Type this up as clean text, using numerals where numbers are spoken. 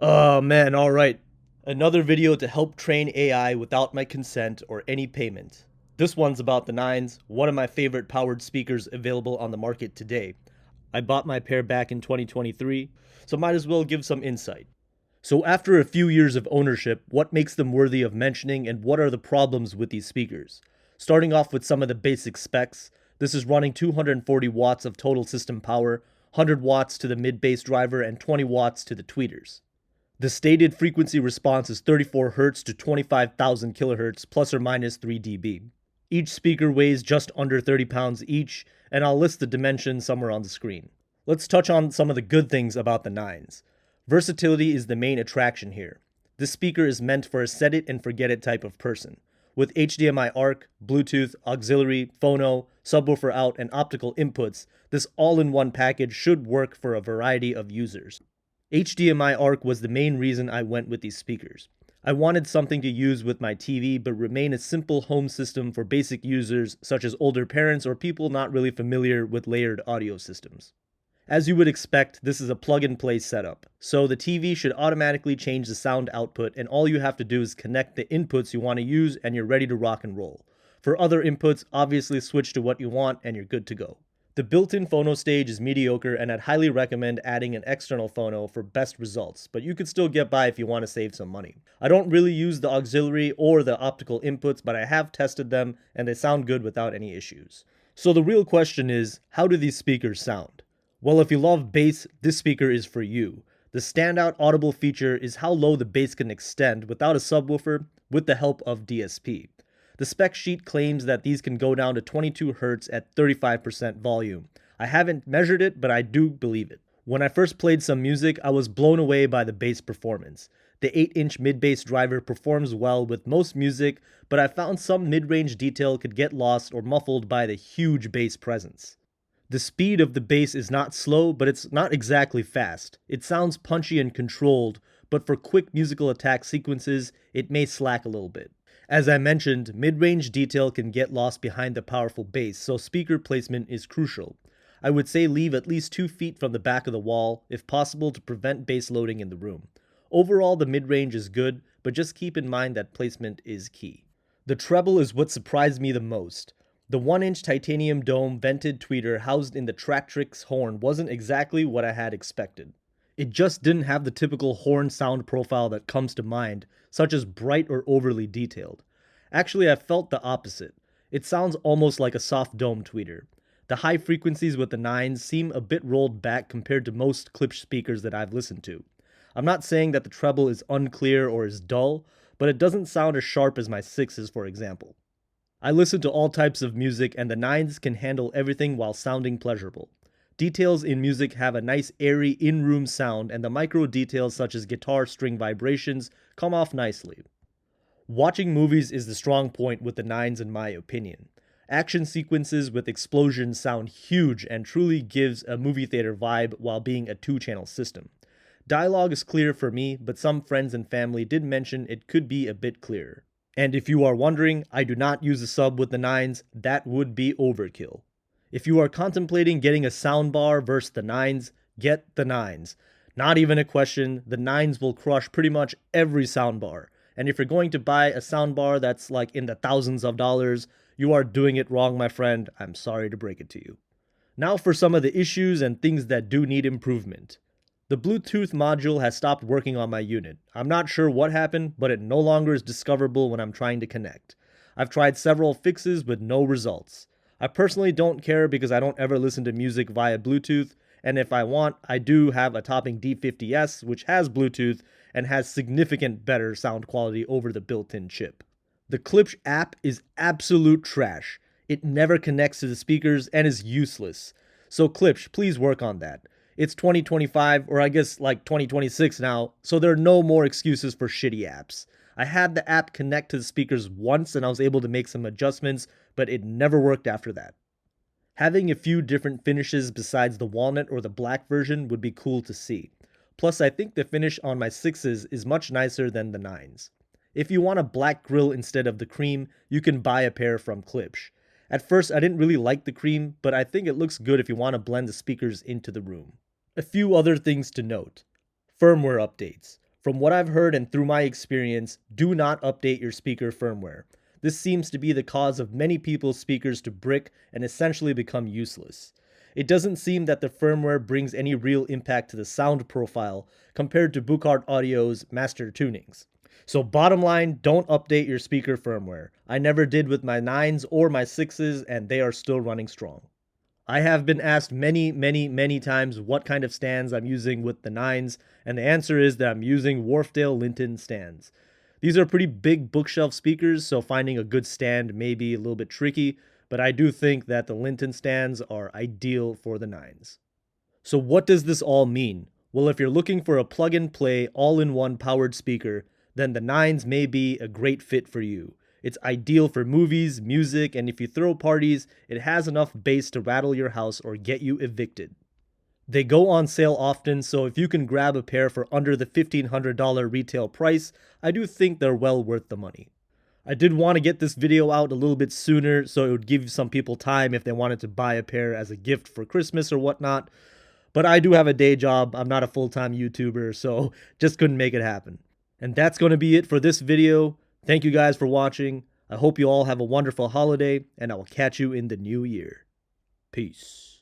Oh man, alright. Another video to help train AI without my consent or any payment. This one's about the Nines, one of my favorite powered speakers available on the market today. I bought my pair back in 2023, so might as well give some insight. So after a few years of ownership, what makes them worthy of mentioning and what are the problems with these speakers? Starting off with some of the basic specs, this is running 240 watts of total system power, 100 watts to the mid-bass driver and 20 watts to the tweeters. The stated frequency response is 34 Hz to 25,000 kHz plus or minus 3 dB. Each speaker weighs just under 30 pounds each, and I'll list the dimensions somewhere on the screen. Let's touch on some of the good things about the Nines. Versatility is the main attraction here. This speaker is meant for a set it and forget it type of person. With HDMI ARC, Bluetooth, auxiliary, phono, subwoofer out, and optical inputs, this all-in-one package should work for a variety of users. HDMI ARC was the main reason I went with these speakers. I wanted something to use with my TV but remain a simple home system for basic users such as older parents or people not really familiar with layered audio systems. As you would expect, this is a plug-and-play setup, so the TV should automatically change the sound output and all you have to do is connect the inputs you want to use and you're ready to rock and roll. For other inputs, obviously switch to what you want and you're good to go. The built-in phono stage is mediocre and I'd highly recommend adding an external phono for best results, but you could still get by if you want to save some money. I don't really use the auxiliary or the optical inputs, but I have tested them and they sound good without any issues. So the real question is, how do these speakers sound? Well, if you love bass, this speaker is for you. The standout audible feature is how low the bass can extend without a subwoofer with the help of DSP. The spec sheet claims that these can go down to 22 Hz at 35% volume. I haven't measured it, but I do believe it. When I first played some music, I was blown away by the bass performance. The 8-inch mid-bass driver performs well with most music, but I found some mid-range detail could get lost or muffled by the huge bass presence. The speed of the bass is not slow, but it's not exactly fast. It sounds punchy and controlled, but for quick musical attack sequences, it may slack a little bit. As I mentioned, mid-range detail can get lost behind the powerful bass, so speaker placement is crucial. I would say leave at least 2 feet from the back of the wall, if possible to prevent bass loading in the room. Overall, the mid-range is good, but just keep in mind that placement is key. The treble is what surprised me the most. The 1-inch titanium dome vented tweeter housed in the Tractrix horn wasn't exactly what I had expected. It just didn't have the typical horn sound profile that comes to mind, such as bright or overly detailed. Actually, I felt the opposite. It sounds almost like a soft dome tweeter. The high frequencies with the Nines seem a bit rolled back compared to most Klipsch speakers that I've listened to. I'm not saying that the treble is unclear or is dull, but it doesn't sound as sharp as my 6s, for example. I listen to all types of music and the Nines can handle everything while sounding pleasurable. Details in music have a nice airy in-room sound and the micro details such as guitar string vibrations come off nicely. Watching movies is the strong point with the Nines in my opinion. Action sequences with explosions sound huge and truly gives a movie theater vibe while being a 2-channel system. Dialogue is clear for me, but some friends and family did mention it could be a bit clearer. And if you are wondering, I do not use a sub with the Nines, that would be overkill. If you are contemplating getting a soundbar versus the Nines, get the Nines. Not even a question, the Nines will crush pretty much every soundbar. And if you're going to buy a soundbar that's like in the thousands of dollars, you are doing it wrong, my friend. I'm sorry to break it to you. Now for some of the issues and things that do need improvement. The Bluetooth module has stopped working on my unit. I'm not sure what happened, but it no longer is discoverable when I'm trying to connect. I've tried several fixes with no results. I personally don't care because I don't ever listen to music via Bluetooth, and if I want, I do have a topping D50S which has Bluetooth and has significant better sound quality over the built-in chip. The Klipsch app is absolute trash. It never connects to the speakers and is useless. So Klipsch, please work on that. It's 2025, or I guess like 2026 now, so there are no more excuses for shitty apps. I had the app connect to the speakers once and I was able to make some adjustments, but it never worked after that. Having a few different finishes besides the walnut or the black version would be cool to see. Plus, I think the finish on my 6s is much nicer than the 9s. If you want a black grille instead of the cream, you can buy a pair from Klipsch. At first, I didn't really like the cream, but I think it looks good if you want to blend the speakers into the room. A few other things to note. Firmware updates. From what I've heard and through my experience, do not update your speaker firmware. This seems to be the cause of many people's speakers to brick and essentially become useless. It doesn't seem that the firmware brings any real impact to the sound profile compared to Buchart Audio's master tunings. So bottom line, don't update your speaker firmware. I never did with my 9s or my 6s, and they are still running strong. I have been asked many times what kind of stands I'm using with the 9s, and the answer is that I'm using Wharfedale Linton stands. These are pretty big bookshelf speakers, so finding a good stand may be a little bit tricky, but I do think that the Linton stands are ideal for the 9s. So what does this all mean? Well, if you're looking for a plug-and-play, all-in-one powered speaker, then the 9s may be a great fit for you. It's ideal for movies, music, and if you throw parties, it has enough bass to rattle your house or get you evicted. They go on sale often, so if you can grab a pair for under the $1,500 retail price, I do think they're well worth the money. I did want to get this video out a little bit sooner so it would give some people time if they wanted to buy a pair as a gift for Christmas or whatnot, but I do have a day job. I'm not a full-time YouTuber, so just couldn't make it happen. And that's going to be it for this video. Thank you guys for watching. I hope you all have a wonderful holiday, and I will catch you in the new year. Peace.